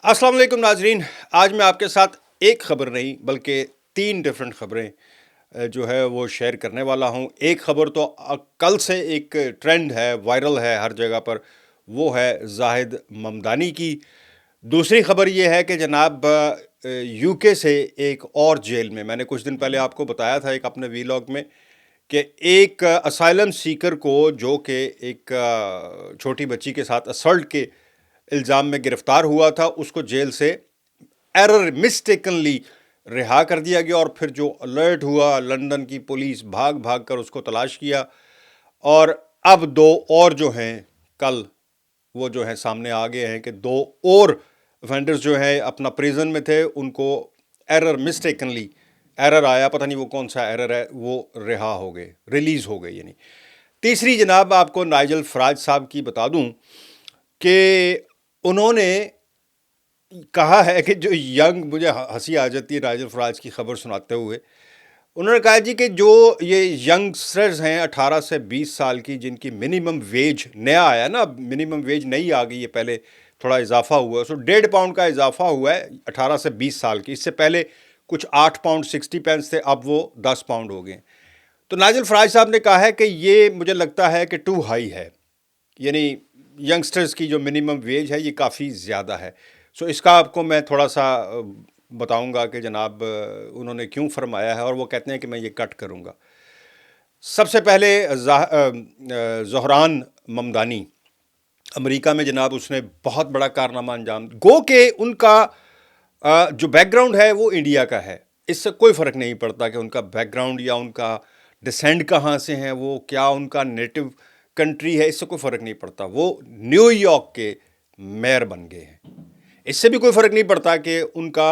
अस्सलाम वालेकुम नाजरीन। आज मैं आपके साथ एक ख़बर नहीं बल्कि 3 डिफरेंट ख़बरें जो है वो शेयर करने वाला हूँ। एक ख़बर तो कल से एक ट्रेंड है, वायरल है हर जगह पर, वो है ज़ाहिद ममदानी की। दूसरी ख़बर ये है कि जनाब यूके से एक और जेल में, मैंने कुछ दिन पहले आपको बताया था एक अपने वीलॉग में कि एक असाइलम सीकर को जो कि एक छोटी बच्ची के साथ असल्ट के इल्ज़ाम में गिरफ्तार हुआ था, उसको जेल से एरर मिस्टेकनली रिहा कर दिया गया। और फिर जो अलर्ट हुआ, लंदन की पुलिस भाग भाग कर उसको तलाश किया, और अब दो और जो हैं कल वो जो है सामने आ गए हैं कि दो और ऑफेंडर्स जो है अपना प्रिजन में थे, उनको एरर मिस्टेकनली एरर आया, पता नहीं वो कौन सा एरर है, वो रिहा हो गए, रिलीज़ हो गए। यानी तीसरी जनाब आपको नाइजल फराज साहब की बता दूं कि उन्होंने कहा है कि जो यंग, मुझे हंसी आ जाती है नाइजल फराज की खबर सुनाते हुए, उन्होंने कहा जी कि जो ये यंगस्टर्स हैं 18 से 20 साल की, जिनकी मिनिमम वेज नया आया ना, मिनिमम वेज नई आ गई है, पहले थोड़ा इजाफा हुआ है, सो 1.5 पाउंड का इजाफा हुआ है 18 से 20 साल की। इससे पहले कुछ 8 पाउंड 60 पेंस थे, अब वो 10 पाउंड हो गए। तो नाजिल फराज साहब ने कहा है कि ये मुझे लगता है कि टू हाई है, यानी यंगस्टर्स की जो मिनिमम वेज है ये काफ़ी ज़्यादा है। सो इसका आपको मैं थोड़ा सा बताऊंगा कि जनाब उन्होंने क्यों फरमाया है, और वो कहते हैं कि मैं ये कट करूंगा। सबसे पहले ज़हरान ममदानी, अमेरिका में जनाब उसने बहुत बड़ा कारनामा अंजाम, गो के उनका जो बैकग्राउंड है वो इंडिया का है। इससे कोई फ़र्क नहीं पड़ता कि उनका बैकग्राउंड या उनका डिसेंड कहाँ से है, वो क्या उनका नेटिव कंट्री है, इससे कोई फ़र्क नहीं पड़ता। वो न्यूयॉर्क के मेयर बन गए हैं। इससे भी कोई फ़र्क नहीं पड़ता कि उनका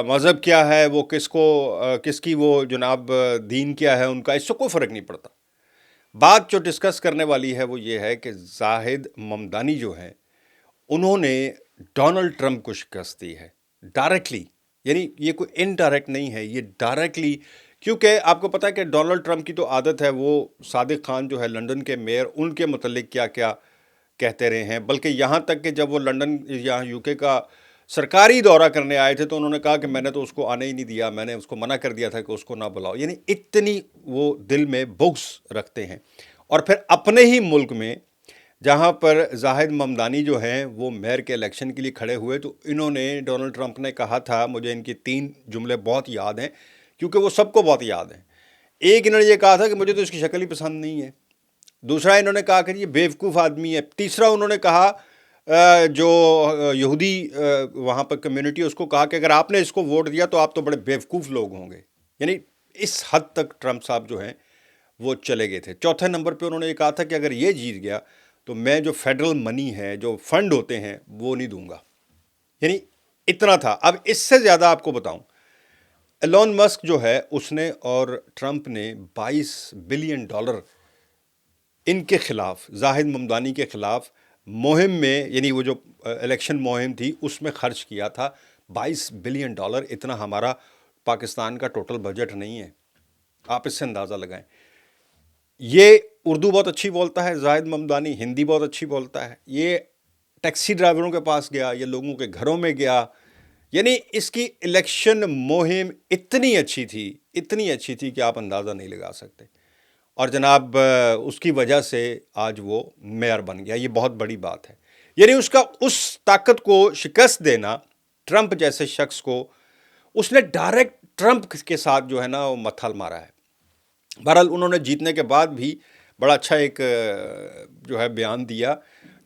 मज़हब क्या है, वो किसकी वो जनाब दीन क्या है उनका, इससे कोई फ़र्क नहीं पड़ता। बात जो डिस्कस करने वाली है वो ये है कि ज़ाहिद ममदानी जो है, उन्होंने डोनाल्ड ट्रंप को शिकस्त दी है डायरेक्टली, यानी ये कोई इनडायरेक्ट नहीं है, ये डायरेक्टली। क्योंकि आपको पता है कि डोनाल्ड ट्रंप की तो आदत है, वो सादिक खान जो है लंदन के मेयर, उनके मतलब क्या क्या कहते रहे हैं। बल्कि यहाँ तक कि जब वो लंदन यहाँ यूके का सरकारी दौरा करने आए थे तो उन्होंने कहा कि मैंने तो उसको आने ही नहीं दिया, मैंने उसको मना कर दिया था कि उसको ना बुलाओ। यानी इतनी वो दिल में बुग़्ज़ रखते हैं। और फिर अपने ही मुल्क में जहाँ पर ज़ाहिद ममदानी जो हैं वो मेयर के इलेक्शन के लिए खड़े हुए, तो इन्होंने, डोनाल्ड ट्रंप ने कहा था, मुझे इनकी 3 जुमले बहुत याद हैं क्योंकि वो सबको बहुत याद हैं। एक, इन्होंने ये कहा था कि मुझे तो इसकी शक्ल ही पसंद नहीं है। दूसरा, इन्होंने कहा कि ये बेवकूफ़ आदमी है। तीसरा, उन्होंने कहा जो यहूदी वहाँ पर कम्युनिटी, उसको कहा कि अगर आपने इसको वोट दिया तो आप तो बड़े बेवकूफ़ लोग होंगे। यानी इस हद तक ट्रंप साहब जो हैं वो चले गए थे। चौथे नंबर पे उन्होंने ये कहा था कि अगर ये जीत गया तो मैं जो फेडरल मनी है, जो फंड होते हैं, वो नहीं दूंगा। यानी इतना था। अब इससे ज़्यादा आपको बताऊं, एलोन मस्क जो है उसने और ट्रंप ने $22 बिलियन इनके खिलाफ, जाहिद ममदानी के खिलाफ मुहिम में, यानी वो जो इलेक्शन मुहिम थी उसमें खर्च किया था। $22 बिलियन, इतना हमारा पाकिस्तान का टोटल बजट नहीं है। आप इससे अंदाज़ा लगाएं। ये उर्दू बहुत अच्छी बोलता है जाहिद ममदानी, हिंदी बहुत अच्छी बोलता है। ये टैक्सी ड्राइवरों के पास गया, ये लोगों के घरों में गया। यानी इसकी इलेक्शन मुहिम इतनी अच्छी थी, इतनी अच्छी थी कि आप अंदाज़ा नहीं लगा सकते। और जनाब उसकी वजह से आज वो मेयर बन गया। ये बहुत बड़ी बात है। यानी उसका उस ताकत को शिकस्त देना, ट्रंप जैसे शख्स को, उसने डायरेक्ट ट्रंप के साथ जो है ना वो मत्थल मारा है। बहरहाल उन्होंने जीतने के बाद भी बड़ा अच्छा एक जो है बयान दिया।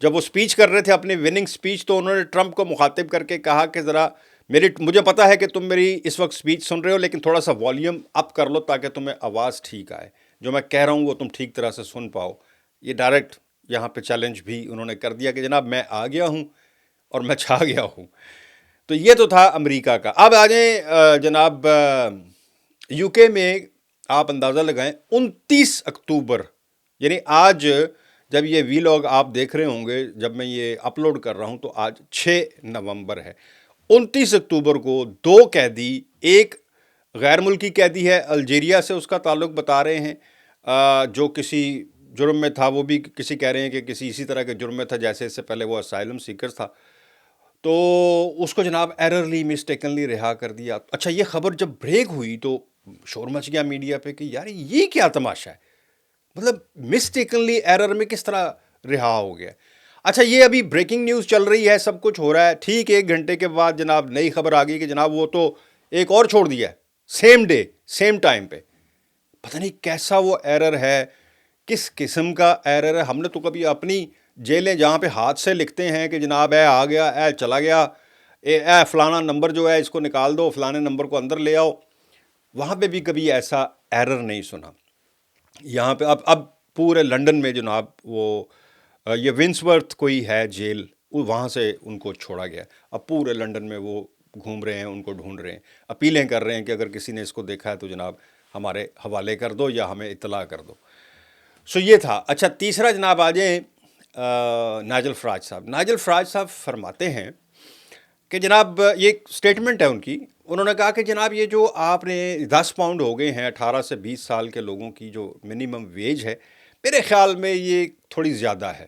जब वो स्पीच कर रहे थे, अपनी विनिंग स्पीच, तो उन्होंने ट्रंप को मुखातिब करके कहा कि ज़रा मुझे पता है कि तुम मेरी इस वक्त स्पीच सुन रहे हो, लेकिन थोड़ा सा वॉल्यूम अप कर लो ताकि तुम्हें आवाज़ ठीक आए, जो मैं कह रहा हूँ वो तुम ठीक तरह से सुन पाओ। ये डायरेक्ट यहाँ पे चैलेंज भी उन्होंने कर दिया कि जनाब मैं आ गया हूँ और मैं छा गया हूँ। तो ये तो था अमेरिका का। अब आ जाए जनाब यूके में। आप अंदाज़ा लगाएं, 29 अक्टूबर, यानी आज जब ये वीलॉग आप देख रहे होंगे, जब मैं ये अपलोड कर रहा हूँ, तो आज 6 नवंबर है। 29 अक्टूबर को 2 कैदी, एक गैर मुल्की कैदी है अल्जीरिया से, उसका ताल्लुक़ बता रहे हैं, जो किसी जुर्म में था, वो भी किसी कह रहे हैं कि किसी इसी तरह के जुर्म में था जैसे इससे पहले वो असाइलम सीकर था। تو اس کو جناب ایررلی مسٹیکنلی رہا کر دیا. اچھا یہ خبر جب بریک ہوئی تو شور مچ گیا میڈیا پہ کہ یار یہ کیا تماشا ہے, مطلب مسٹیکنلی ایرر میں کس طرح رہا ہو گیا. اچھا یہ ابھی بریکنگ نیوز چل رہی ہے, سب کچھ ہو رہا ہے, ٹھیک 1 گھنٹے کے بعد جناب نئی خبر آ گئی کہ جناب وہ تو ایک اور چھوڑ دیا ہے سیم ڈے سیم ٹائم پہ. پتہ نہیں کیسا وہ ایرر ہے, کس قسم کا ایرر ہے. ہم نے تو کبھی اپنی جیلیں جہاں پہ ہاتھ سے لکھتے ہیں کہ جناب اے آ گیا, اے چلا گیا, اے فلانا نمبر جو ہے اس کو نکال دو, فلانے نمبر کو اندر لے آؤ, وہاں پہ بھی کبھی ایسا ایرر نہیں سنا. یہاں پہ اب پورے لنڈن میں جناب وہ یہ ونسورتھ کوئی ہے جیل, وہاں سے ان کو چھوڑا گیا. اب پورے لنڈن میں وہ گھوم رہے ہیں, ان کو ڈھونڈ رہے ہیں, اپیلیں کر رہے ہیں کہ اگر کسی نے اس کو دیکھا ہے تو جناب ہمارے حوالے کر دو یا ہمیں اطلاع کر دو. سو یہ تھا. اچھا تیسرا جناب آ جائیں نائجل فراج صاحب. نائجل فراج صاحب فرماتے ہیں کہ جناب یہ سٹیٹمنٹ ہے ان کی, انہوں نے کہا کہ جناب یہ جو آپ نے 10 پاؤنڈ ہو گئے ہیں 18 سے 20 سال کے لوگوں کی جو منیمم ویج ہے, میرے خیال میں یہ تھوڑی زیادہ ہے.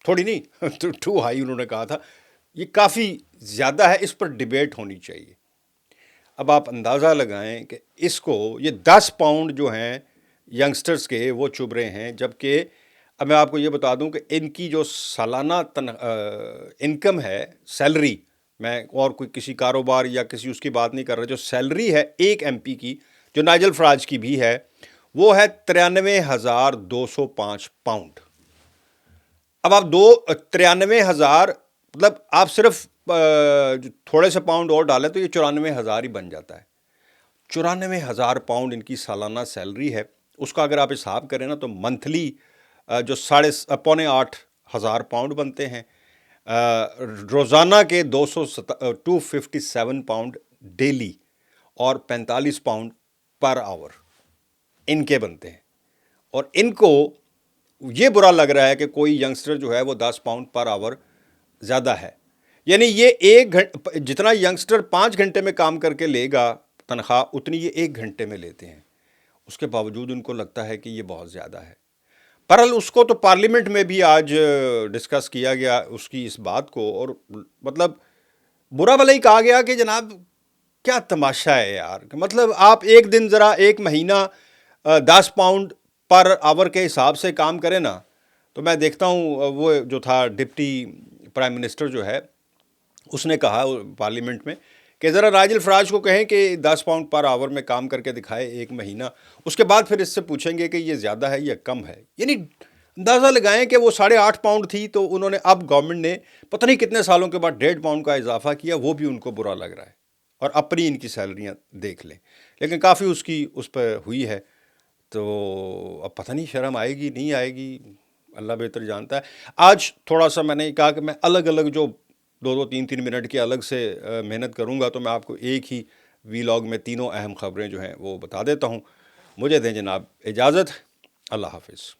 تھوڑی نہیں ٹو ہائی انہوں نے کہا تھا, یہ کافی زیادہ ہے, اس پر ڈیبیٹ ہونی چاہیے. اب آپ اندازہ لگائیں کہ اس کو یہ 10 پاؤنڈ جو ہیں ینگسٹرز کے وہ چبھ رہے ہیں, جبکہ اب میں آپ کو یہ بتا دوں کہ ان کی جو سالانہ انکم ہے, سیلری, میں اور کوئی کسی کاروبار یا کسی اس کی بات نہیں کر رہا, جو سیلری ہے ایک ایم پی کی, جو نائجل فراج کی بھی ہے, وہ ہے 93,205 پاؤنڈ. اب آپ 93,000 مطلب آپ صرف تھوڑے سے پاؤنڈ اور ڈالیں تو یہ 94,000 ہی بن جاتا ہے. 94,000 پاؤنڈ ان کی سالانہ سیلری ہے. اس کا اگر آپ حساب کریں نا تو منتھلی جو 8,500 پاؤنڈ بنتے ہیں, روزانہ کے 257 پاؤنڈ ڈیلی اور 45 پاؤنڈ پر آور ان کے بنتے ہیں. اور ان کو یہ برا لگ رہا ہے کہ کوئی ینگسٹر جو ہے وہ 10 پاؤنڈ پر آور زیادہ ہے. یعنی یہ جتنا ینگسٹر 5 گھنٹے میں کام کر کے لے گا تنخواہ, اتنی یہ 1 گھنٹے میں لیتے ہیں. اس کے باوجود ان کو لگتا ہے کہ یہ بہت زیادہ ہے. بہرحال اس کو تو پارلیمنٹ میں بھی آج ڈسکس کیا گیا اس کی اس بات کو, اور مطلب برا بھلا ہی کہا گیا کہ جناب کیا تماشا ہے یار, مطلب آپ ایک دن ذرا ایک مہینہ 10 پاؤنڈ پر آور کے حساب سے کام کریں نا, تو میں دیکھتا ہوں وہ جو تھا ڈپٹی پرائم منسٹر جو ہے, اس نے کہا پارلیمنٹ میں کہ ذرا نائجل فراج کو کہیں کہ 10 پاؤنڈ پر آور میں کام کر کے دکھائے ایک مہینہ, اس کے بعد پھر اس سے پوچھیں گے کہ یہ زیادہ ہے یا کم ہے. یعنی اندازہ لگائیں کہ وہ 8.5 پاؤنڈ تھی, تو انہوں نے اب گورنمنٹ نے پتہ نہیں کتنے سالوں کے بعد 1.5 پاؤنڈ کا اضافہ کیا, وہ بھی ان کو برا لگ رہا ہے. اور اپنی ان کی سیلریاں دیکھ لیں, لیکن کافی اس کی اس پہ ہوئی ہے. تو اب پتہ نہیں شرم آئے گی نہیں آئے گی, اللہ بہتر جانتا ہے. آج تھوڑا سا میں نے کہا کہ میں الگ الگ جو 2-3 منٹ کی الگ سے محنت کروں گا, تو میں آپ کو ایک ہی ویلاگ میں تینوں اہم خبریں جو ہیں وہ بتا دیتا ہوں. مجھے دیں جناب اجازت, اللہ حافظ.